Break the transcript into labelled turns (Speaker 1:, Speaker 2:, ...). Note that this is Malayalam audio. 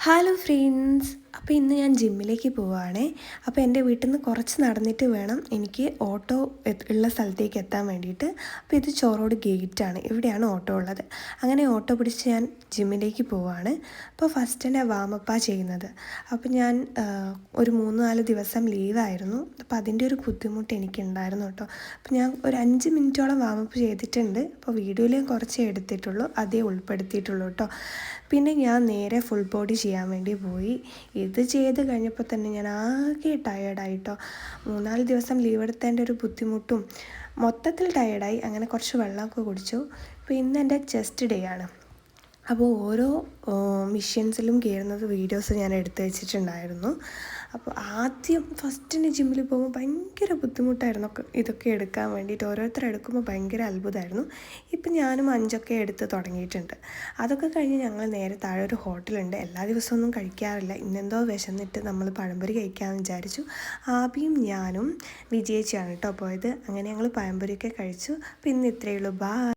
Speaker 1: ഹലോ ഫ്രണ്ട്സ്, അപ്പോൾ ഇന്ന് ഞാൻ ജിമ്മിലേക്ക് പോവുകയാണേ. അപ്പോൾ എൻ്റെ വീട്ടിൽ നിന്ന് കുറച്ച് നടന്നിട്ട് വേണം എനിക്ക് ഓട്ടോ ഉള്ള സ്ഥലത്തേക്ക് എത്താൻ വേണ്ടിയിട്ട്. അപ്പോൾ ഇത് ചോറോട് ഗേറ്റാണ്, ഇവിടെയാണ് ഓട്ടോ ഉള്ളത്. അങ്ങനെ ഓട്ടോ പിടിച്ച് ഞാൻ ജിമ്മിലേക്ക് പോവുകയാണ്. അപ്പോൾ ഫസ്റ്റ് തന്നെ വാമപ്പാണ് ചെയ്യുന്നത്. അപ്പോൾ ഞാൻ ഒരു 3-4 ദിവസം ലീവായിരുന്നു. അപ്പോൾ അതിൻ്റെ ഒരു ബുദ്ധിമുട്ട് എനിക്കുണ്ടായിരുന്നു കേട്ടോ. അപ്പോൾ ഞാൻ ഒരു 5 മിനിറ്റോളം വാമപ്പ് ചെയ്തിട്ടുണ്ട്. അപ്പോൾ വീഡിയോയിൽ കുറച്ചേ എടുത്തിട്ടുള്ളൂ, അതേ ഉൾപ്പെടുത്തിയിട്ടുള്ളൂ കേട്ടോ. പിന്നെ ഞാൻ നേരെ ഫുൾ ബോഡി ചെയ്യാൻ വേണ്ടി പോയി. ഇത് ചെയ്ത് കഴിഞ്ഞപ്പോൾ തന്നെ ഞാൻ ആകെ ടയേർഡായിട്ടോ. 3-4 ദിവസം ലീവ് എടുത്തതിൻ്റെ ഒരു ബുദ്ധിമുട്ടും മൊത്തത്തിൽ ടയേർഡായി. അങ്ങനെ കുറച്ച് വെള്ളമൊക്കെ കുടിച്ചു. അപ്പോൾ ഇന്ന് എൻ്റെ ചെസ്റ്റ് ഡേ ആണ്. അപ്പോൾ ഓരോ മിഷ്യൻസിലും കയറുന്നത് വീഡിയോസ് ഞാൻ എടുത്ത് വെച്ചിട്ടുണ്ടായിരുന്നു. അപ്പോൾ ആദ്യം ഫസ്റ്റിന് ജിമ്മിൽ പോകുമ്പോൾ ഭയങ്കര ബുദ്ധിമുട്ടായിരുന്നു ഇതൊക്കെ എടുക്കാൻ വേണ്ടിയിട്ട്. ഓരോരുത്തർ എടുക്കുമ്പോൾ ഭയങ്കര അത്ഭുതമായിരുന്നു. ഇപ്പം ഞാനും 5 എടുത്ത് തുടങ്ങിയിട്ടുണ്ട്. അതൊക്കെ കഴിഞ്ഞ് ഞങ്ങൾ നേരെ താഴെ ഒരു ഹോട്ടലുണ്ട്. എല്ലാ ദിവസമൊന്നും കഴിക്കാറില്ല. ഇന്നെന്തോ വിശന്നിട്ട് നമ്മൾ പഴംപൊരി കഴിക്കാമെന്ന് വിചാരിച്ചു. ആബിയും ഞാനും വിജയിച്ചാണ് കേട്ടോ പോയത്. അങ്ങനെ ഞങ്ങൾ പഴംപൊരിയൊക്കെ കഴിച്ചു. അപ്പോൾ ഇന്ന് ഇത്രയേ ഉള്ളൂ. ബൈ.